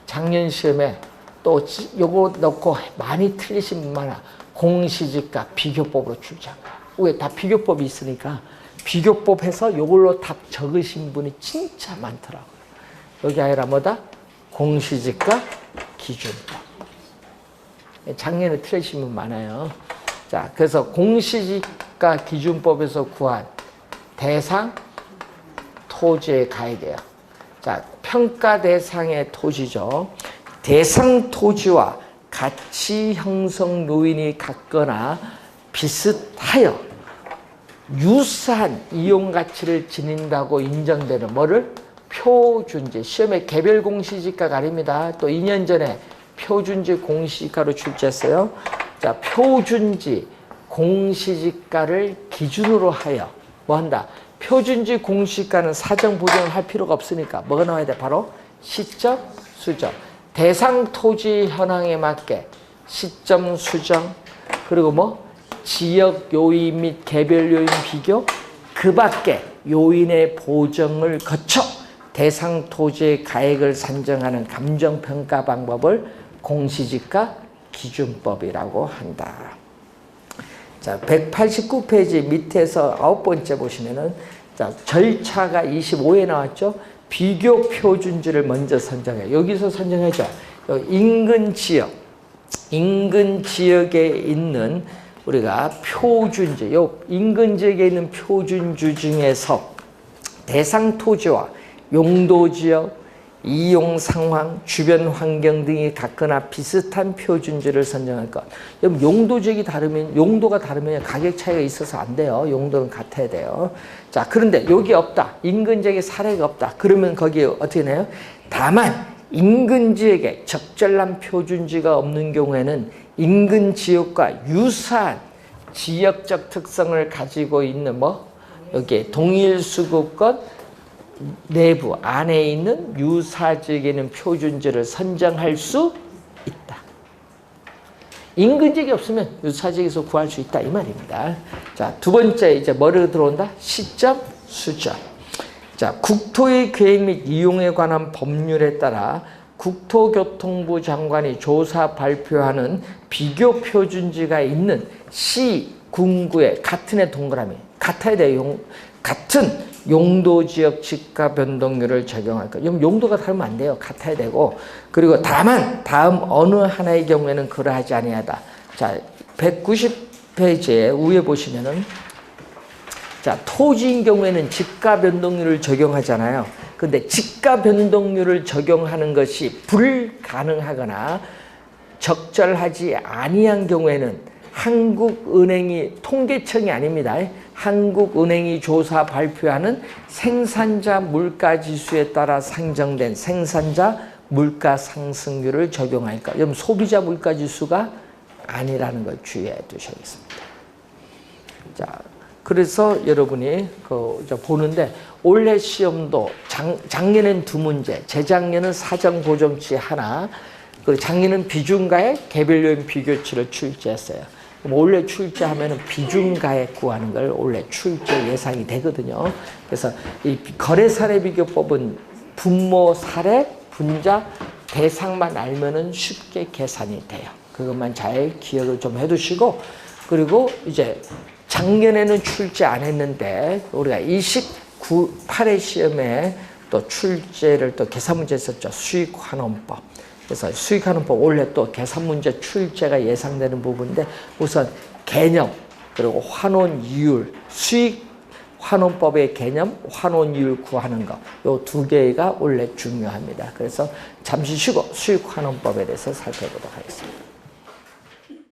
작년 시험에 또 요거 넣고 많이 틀리신 분 많아. 공시지가 비교법으로 출제한 거야. 왜? 다 비교법이 있으니까 비교법 해서 요걸로 답 적으신 분이 진짜 많더라고요. 여기 아니라 뭐다? 공시지가 기준법. 작년에 틀리신 분 많아요. 자, 그래서 공시지가 기준법에서 구한 대상 토지의 가액이에요. 자, 평가 대상의 토지죠. 대상 토지와 가치 형성 요인이 같거나 비슷하여 유사한 이용 가치를 지닌다고 인정되는 뭐를? 표준지. 시험에 개별 공시지가가 아닙니다. 또 2년 전에 표준지 공시지가로 출제했어요. 자, 표준지 공시지가를 기준으로 하여 뭐 한다? 표준지 공시지가는 사정 보정을 할 필요가 없으니까 뭐가 나와야 돼? 바로 시점 수정. 대상 토지 현황에 맞게 시점 수정, 그리고 뭐 지역 요인 및 개별 요인 비교, 그 밖에 요인의 보정을 거쳐 대상 토지의 가액을 산정하는 감정평가 방법을 공시지가 기준법이라고 한다. 자, 189페이지 밑에서 9번째 보시면은, 자, 절차가 25에 나왔죠? 비교 표준지를 먼저 선정해. 여기서 선정해줘. 인근 지역, 인근 지역에 있는 우리가 표준지, 요 인근 지역에 있는 표준지 중에서 대상 토지와 용도 지역, 이용 상황, 주변 환경 등이 같거나 비슷한 표준지를 선정할 것. 여러분, 용도 지역이 다르면, 용도가 다르면 가격 차이가 있어서 안 돼요. 용도는 같아야 돼요. 자, 그런데 여기 없다. 인근 지역에 사례가 없다. 그러면 거기에 어떻게 해요? 다만 인근 지역에 적절한 표준지가 없는 경우에는 인근 지역과 유사한 지역적 특성을 가지고 있는 여기 동일 수급권 내부 안에 있는 유사 지역에는 표준지를 선정할 수 있다. 인근 지역이 없으면 유사 지역에서 구할 수 있다 이 말입니다. 자, 두 번째 이제 뭐를 들어온다? 시점 수정. 자, 국토의 계획 및 이용에 관한 법률에 따라 국토교통부 장관이 조사 발표하는 비교 표준지가 있는 시, 군구에 같은 애 동그라미 같아야 돼요. 같은 용도 지역 지가 변동률을 적용할 것. 용도가 다르면 안 돼요. 같아야 되고. 그리고 다만 다음 어느 하나의 경우에는 그러하지 아니하다. 자, 190페이지에 위에 보시면은, 자, 토지인 경우에는 지가 변동률을 적용하잖아요. 근데 지가 변동률을 적용하는 것이 불가능하거나 적절하지 아니한 경우에는 한국은행이, 통계청이 아닙니다. 한국은행이 조사 발표하는 생산자 물가지수에 따라 상정된 생산자 물가상승률을 적용할까? 여러분, 소비자 물가지수가 아니라는 걸 주의해 두셔야겠습니다. 자, 그래서 여러분이 보는데, 올해 시험도 작년엔 2문제, 재작년은 사정보정치 하나, 그리고 작년은 비중가액 개별 요인 비교치를 출제했어요. 그럼 올해 출제하면은 비중가액 구하는 걸 올해 출제 예상이 되거든요. 그래서 이 거래 사례 비교법은 분모 사례, 분자, 대상만 알면은 쉽게 계산이 돼요. 그것만 잘 기억을 좀 해두시고, 그리고 이제 작년에는 출제 안 했는데 우리가 29, 8회 시험에 또 출제를 또 계산 문제 했었죠. 수익환원법. 그래서 수익환원법 올해 또 계산 문제 출제가 예상되는 부분인데, 우선 개념, 그리고 환원이율, 수익환원법의 개념, 환원이율 구하는 거, 요 두 개가 원래 중요합니다. 그래서 잠시 쉬고 수익환원법에 대해서 살펴보도록 하겠습니다.